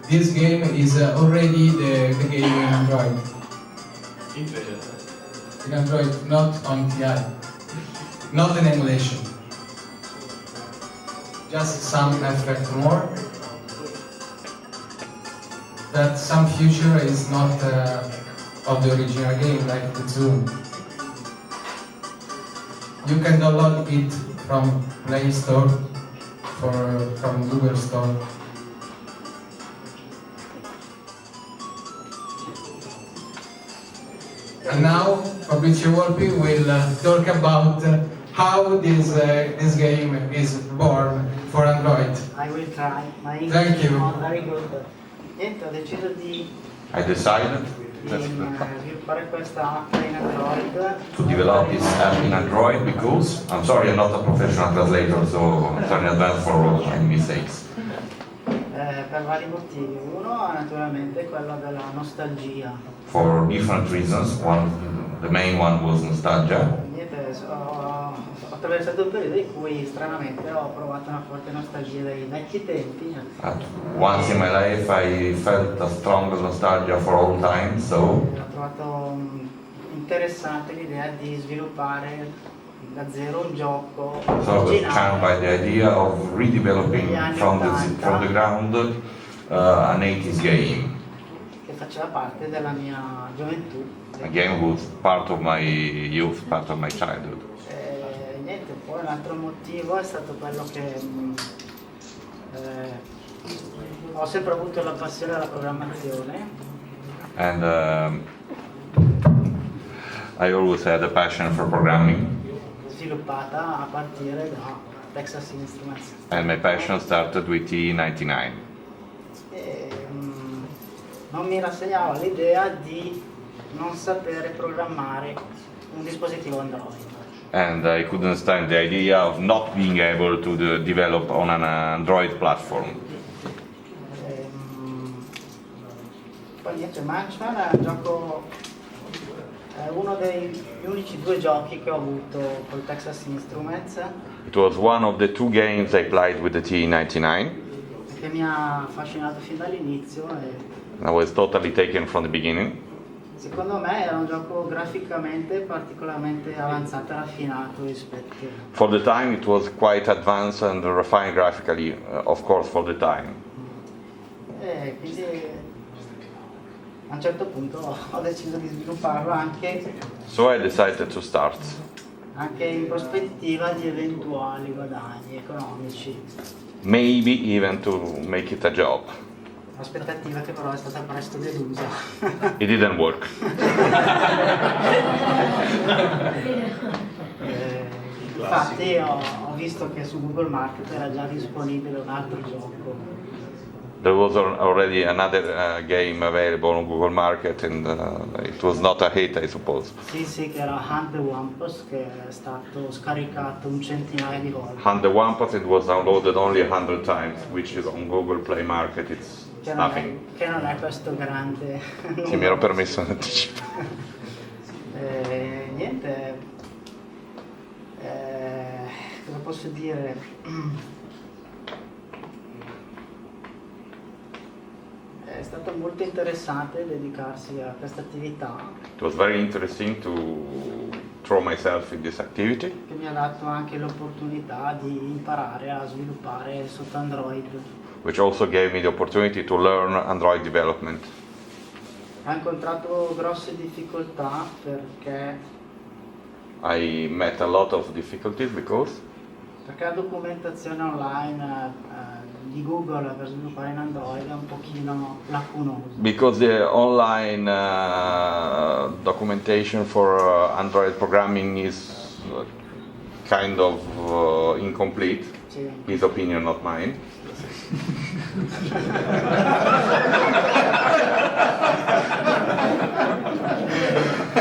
this game is already the game in Android. In Android, not on TI. Not an emulation. Just some effect more. That some feature is not of the original game, like the zoom. You can download it from Play Store from Google Store. And now Fabrizio Volpi will talk about how this game is born for Android. I will try. My English Thank you. is not very good. Niente, ho deciso di decided sviluppare questa app in Android. to develop this app in Android because, I'm sorry, I'm not a professional translator, so I'm sorry in advance for all my mistakes. Per vari motivi. Uno è naturalmente quello della nostalgia. For different reasons. The main one was nostalgia. Niente, ho attraversato un periodo in cui stranamente ho provato una forte nostalgia dei vecchi tempi. Once in my life I felt a strong nostalgia for all time, so Ho trovato interessante l'idea di sviluppare da zero un gioco I was charmed originale by the idea of redeveloping from the ground an 80s game. che faceva parte della mia gioventù. A game was part of my youth, part of my childhood. Niente, poi un altro motivo è stato quello che ho sempre avuto la passione della programmazione. And I always had a passion for programming. Sviluppata a partire da Texas Instruments. And my passion started with TI-99. Non mi rassegnavo all'idea di non sapere programmare un dispositivo Android. And I couldn't stand the idea of not being able to develop on an Android platform. Poi niente, Munchman è un gioco, è uno degli unici due giochi che ho avuto col Texas Instruments. It was one of the two games I played with the TI-99. Che mi ha affascinato fin dall'inizio e I was totally taken from the beginning. secondo me era un gioco graficamente particolarmente avanzato e raffinato rispetto. For the time it was quite advanced and refined graphically, of course, for the time. E quindi a un certo punto ho deciso di svilupparlo anche So I decided to start. in prospettiva di eventuali guadagni economici. Maybe even to make it a job. Aspettativa che però è stata presto delusa. It didn't work. Infatti ho visto che su Google Market era già disponibile un altro gioco. There was already another game available on Google Market and it was not a hit, I suppose. Sì, che era Hunt the Wampus, che è stato scaricato un centinaio di volte. Hunt the Wampus, it was downloaded only 100 times, which is on Google Play Market, it's nothing. Che non è questo grande. Sì, mi ero permesso in anticipo. Niente. Cosa posso dire? È stato molto interessante dedicarsi a questa attività. It was very interesting to throw myself in this activity. Che mi ha dato anche l'opportunità di imparare a sviluppare sotto Android. Which also gave me the opportunity to learn Android development. Ho incontrato grosse difficoltà perché I met a lot of difficulties because la documentazione online di Google per sviluppare in Android è un pochino lacunosa. the online documentation for Android programming is kind of incomplete. Sì. His opinion, not mine.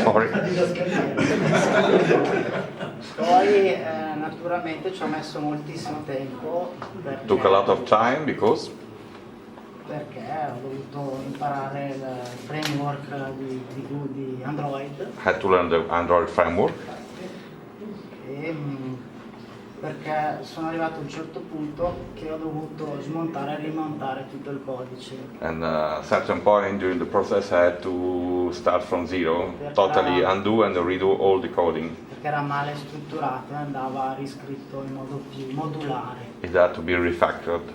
Sorry. Poi naturalmente ci ho messo moltissimo tempo Took a lot of time because perché ho dovuto imparare il framework di Android I had to learn the Android framework. e perché sono arrivato a un certo punto che ho dovuto smontare e rimontare tutto il codice. And at a certain point during the process I had to start from zero, totally undo and redo all the coding. Perché era male strutturato e andava riscritto in modo più modulare. It had to be refactored.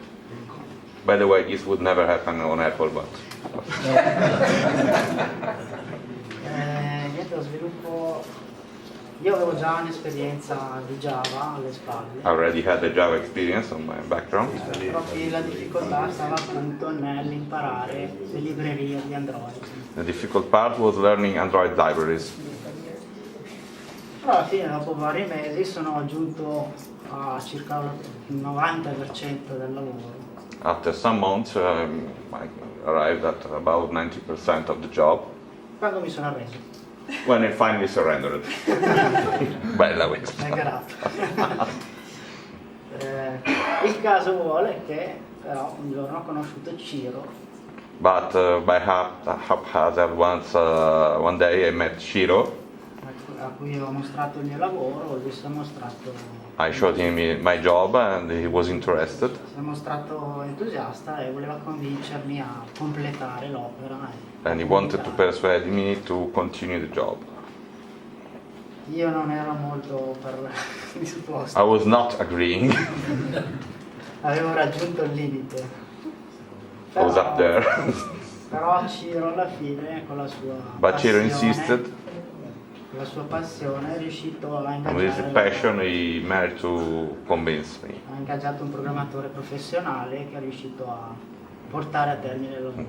By the way, this would never happen on Apple, but Niente, lo sviluppo. Io avevo già un'esperienza di Java alle spalle. I already had a Java experience on my background. Proprio la difficoltà stava appunto nell'imparare le librerie di Android. The difficult part was learning Android libraries. Però alla fine, dopo vari mesi, sono giunto a circa il 90% del lavoro. After some months, I arrived at about 90% of the job. Quando mi sono arreso. When I finally surrendered. Bella questa. È garato. Il caso vuole che però un giorno ho conosciuto Ciro, But by haphazard one day I met Shiro. a cui ho mostrato il mio lavoro, lui si è mostrato, I showed him my job and he was interested. si è mostrato entusiasta e voleva convincermi a completare l'opera. And he wanted to persuade me to continue the job. Io non ero molto disposto. I was not agreeing. Avevo raggiunto il limite. I was up there. Però Ciro alla fine con la sua But Shiro passione, insisted. con la sua passione è riuscito a And with his ingaggiare, passion he managed to convince me. ha ingaggiato un programmatore professionale che è riuscito a portare a termine il lavoro.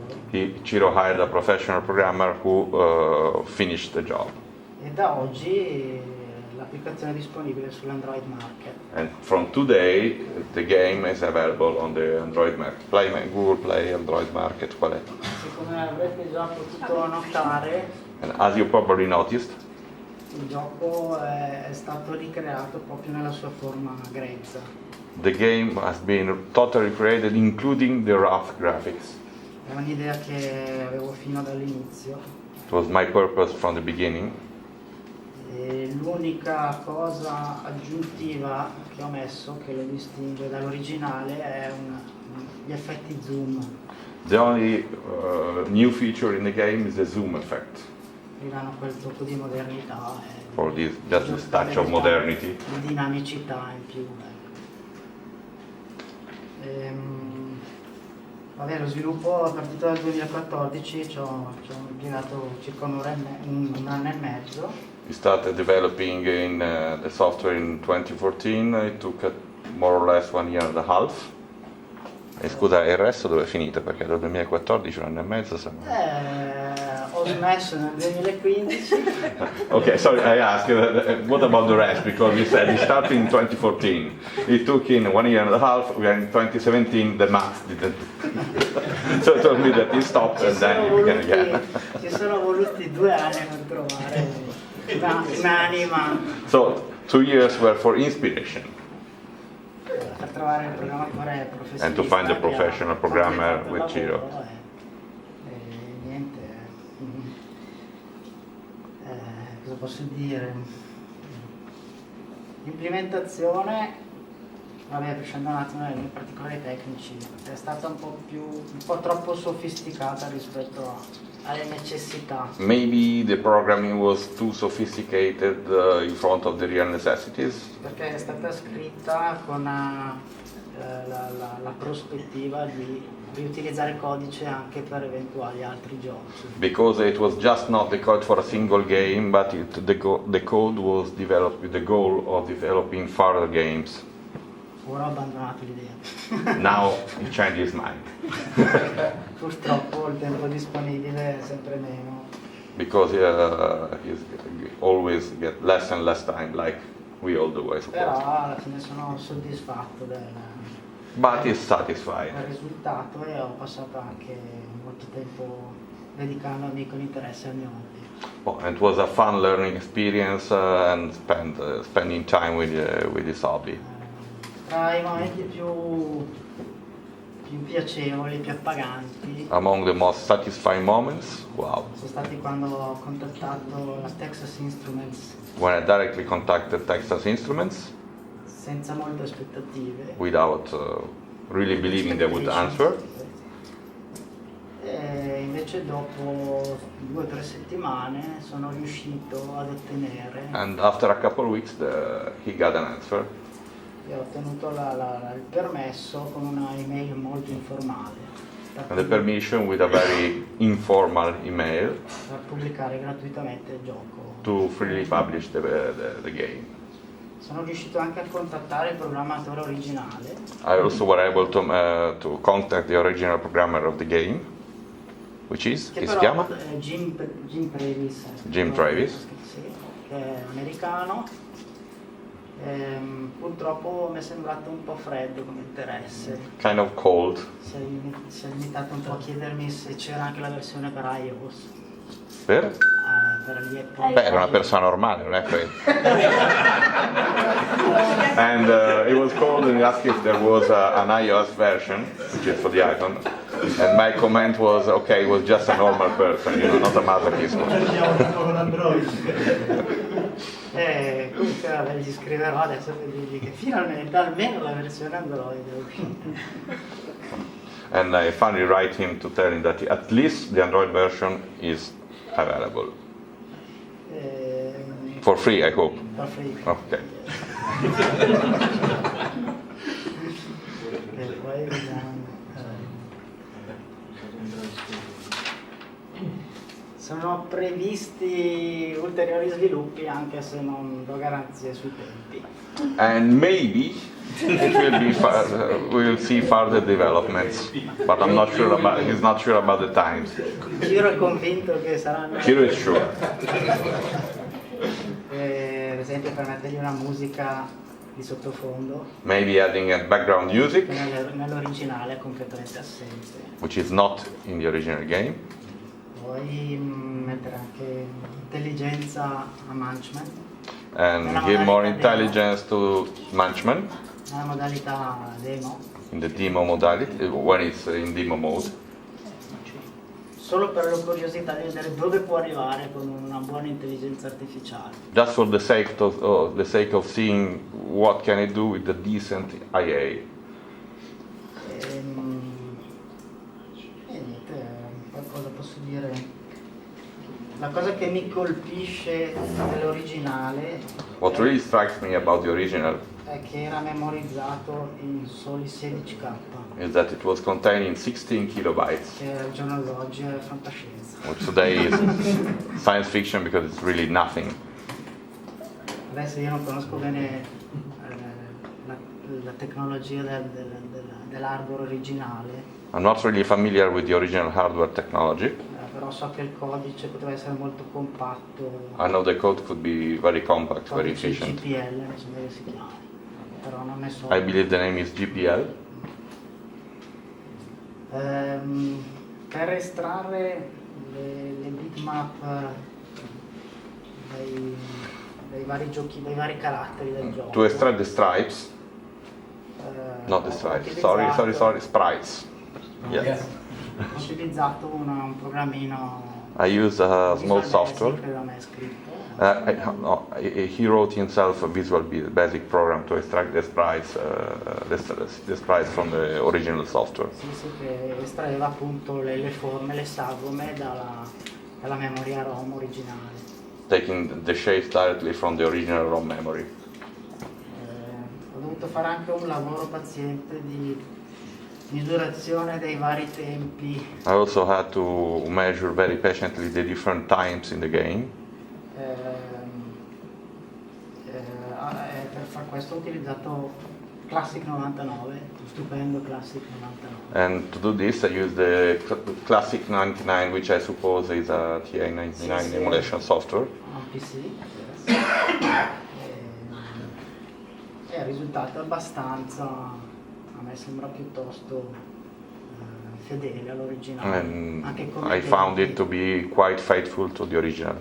Chiro hired a professional programmer who finished the job. E da oggi l'applicazione è disponibile sull'Android Market. And from today the game is available on the Android market. Google Play, Android Market, qual è? E come avrete già potuto notare, And as you probably noticed, il gioco è stato ricreato proprio nella sua forma grezza. the game has been totally created including the rough graphics. È un'idea che avevo fino dall'inizio. It was my purpose from the beginning. E l'unica cosa aggiuntiva che ho messo, che lo distingue dall'originale, è gli effetti zoom. The only new feature in the game is the zoom effect. Gli danno quel tocco di modernità e For this, just this touch of modernity. di dinamicità in più. Vabbè, lo sviluppo è partito dal 2014, ci ho impiegato circa un anno e mezzo. We started developing in the software in 2014. It took more or less 1 year and a half. E scusa, e il resto dove è finito? Perché dal 2014 un anno e mezzo siamo... Ho smesso nel 2015. Okay, sorry, I asked, what about the rest? Because you said you started in 2014. It took in 1 year and a half. We are in 2017. The max didn't. So it told me that you stopped and then you began again. Ci sono voluti 2 anni per trovare un'anima, So 2 years were for inspiration per trovare il programmatore professionista. and to find a che ha professional programmer completato il with Ciro. lavoro e niente. Cosa posso dire? L'implementazione, vabbè, scendo un attimo nei particolari tecnici, è stata un po' troppo sofisticata rispetto alle necessità. Maybe the programming was too sophisticated in front of the real necessities. Perché è stata scritta con la prospettiva di riutilizzare codice anche per eventuali altri giochi. Because it was just not the code for a single game, but the code was developed with the goal of developing further games. Ora ho abbandonato l'idea. Now he changed his mind. Purtroppo il tempo disponibile è sempre meno. Because he's always get less and less time, like we all do, I suppose. Però alla fine sono soddisfatto del But he's satisfied. risultato e ho passato anche molto tempo dedicandomi con interesse al mio hobby. Well, it was a fun learning experience and spending time with his hobby. Tra i momenti più piacevoli, più appaganti, Among the most satisfying moments, wow, sono stati quando ho contattato la Texas Instruments when I directly contacted Texas Instruments senza molte aspettative. without really believing they would answer. E invece dopo 2 o 3 settimane sono riuscito ad ottenere, And after a couple of weeks, he got an answer. e ho ottenuto il permesso con una email molto informale And the permission with a very informal email per pubblicare gratuitamente il gioco. to freely publish the game. Sono riuscito anche a contattare il programmatore originale, I also were able to contact the original programmer of the game, which is, che chi si però chiama? è Jim Travis, Jim Travis. sì, che è americano. Purtroppo mi è sembrato un po' freddo come interesse. Kind of cold. Si è limitato un po' a chiedermi se c'era anche la versione per iOS. Per? Per gli Apple. Beh, era una persona normale, non è che... And he was called and he asked if there was an iOS version, which is for the iPhone. And my comment was, okay, it was just a normal person, not a masochist. Comunque vabbè, gli scriverò adesso per dirgli che finalmente almeno la versione Android è uscita. And I finally write him to tell him that at least the Android version is available. For free, I hope. Per free. Okay. E poi vediamo. Sono previsti ulteriori sviluppi, anche se non do garanzie sui tempi. And maybe it will be we will see further developments, but I'm not sure about. He's not sure about the times. Giro è convinto che saranno. Giro is sure. Per esempio per mettergli una musica di sottofondo, Maybe adding a background music, che nell'originale è completamente assente. which is not in the original game. Poi mettere anche intelligenza a Munchman, And give more intelligence to Munchman nella modalità demo, in the demo modality, when it's in demo mode. solo per la curiosità di vedere dove può arrivare con una buona intelligenza artificiale. Just for the sake of seeing what can it do with the decent IA. E niente, qualcosa posso dire. La cosa che mi colpisce dell'originale What really strikes me about the original è che era memorizzato in soli 16K, is that it was contained in 16 kilobytes, che al giorno d'oggi è fantascienza. which today is science fiction because it's really nothing. Adesso io non conosco bene la tecnologia dell'hardware originale, I'm not really familiar with the original hardware technology. però so che il codice poteva essere molto compatto. I know the code could be very compact, very Codice efficient. GPL, non so come si chiama, però non ne so. I believe the name is GPL. Per estrarre le bitmap dai vari giochi, dai vari caratteri del gioco. To extract the stripes, not the stripes, sorry, sprites. Yes. Ho utilizzato un programmino. I used a small Visual software. Basic, da me scritto. He wrote himself a Visual Basic program to extract the sprites from the original software. Sì, che estraeva appunto le forme, le sagome dalla memoria ROM originale. Taking the shapes directly from the original ROM memory. Ho dovuto fare anche un lavoro paziente di misurazione dei vari tempi. I also had to measure very patiently the different times in the game. Per far questo ho utilizzato Classic 99, stupendo Classic 99. And to do this, I used the Classic 99, which I suppose is a TI-99 emulation software. Un PC. E il risultato è abbastanza, a me sembra piuttosto fedele all'originale. And Anche come I found tempi. it to be quite faithful to the original.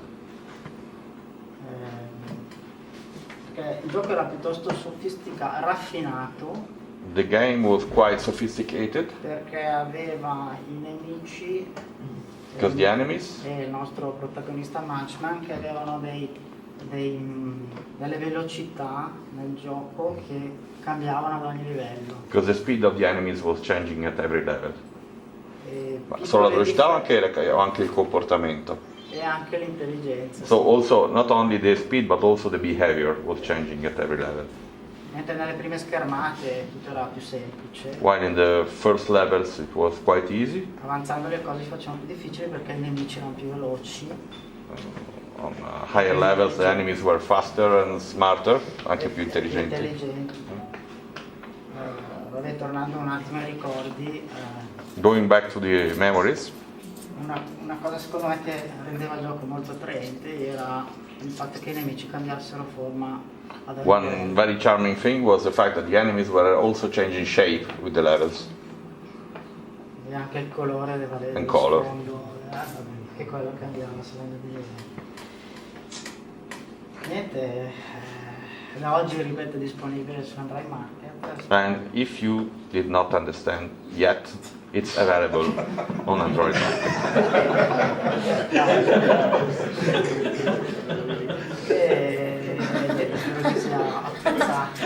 Perché il gioco era piuttosto sofisticato, raffinato, The game was quite sophisticated perché aveva i nemici because the enemies e il nostro protagonista Munchman che avevano dei delle velocità nel gioco che cambiavano ad ogni livello. Because the speed of the enemies was changing at every level. E Ma solo la velocità o anche il comportamento? e anche l'intelligenza. So also not only the speed but also the behavior was changing at every level. Mentre nelle prime schermate tutto era più semplice, While in the first levels it was quite easy. avanzando le cose si facevano più difficili perché i nemici erano più veloci. On higher levels the enemies were faster and smarter, anche più intelligenti. Vabbè, tornando un attimo ai ricordi, Going back to the memories, una cosa secondo me che rendeva il gioco molto attraente era il fatto che i nemici cambiassero forma ad ogni one livello. very charming thing was the fact that the enemies were also changing shape with the levels. E anche il colore del color. sfondo, che quello cambiava secondo me. Niente, da oggi ripeto è disponibile su Android Market. And if you did not understand yet, it's available on Android Market. E niente, spero che sia apprezzato.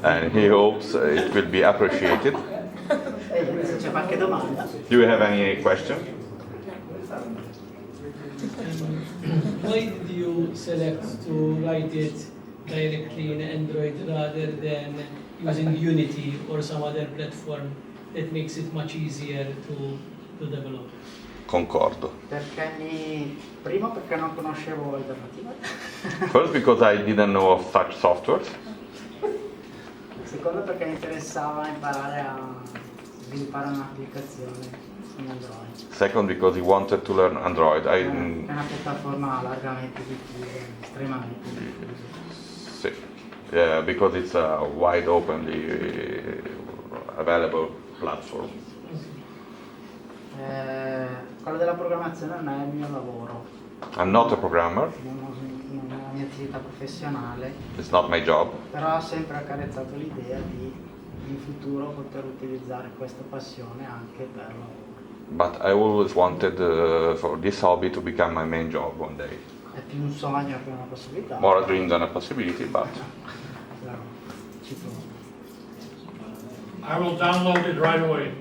And he hopes it will be appreciated. E niente, se c'è qualche domanda. Do you have any question? Why did you select to write it directly in Android rather than using Unity or some other platform that makes it much easier to develop? Concordo. Primo perché non conoscevo alternative. First because I didn't know of such software. Secondo perché mi interessava imparare a sviluppare un'applicazione in Android. Second because he wanted to learn Android. È una piattaforma largamente diffusa, estremamente diffusa. Sì. Yeah, because it's a wide openly available platform. Quello della programmazione non è il mio lavoro, I'm not a programmer. non è la mia attività professionale, It's not my job. però ho sempre accarezzato l'idea di in futuro poter utilizzare questa passione anche per lavoro. But I always wanted for this hobby to become my main job one day. È più un sogno che una possibilità. More a dream than a possibility, but Però ci provo. I will download it right away.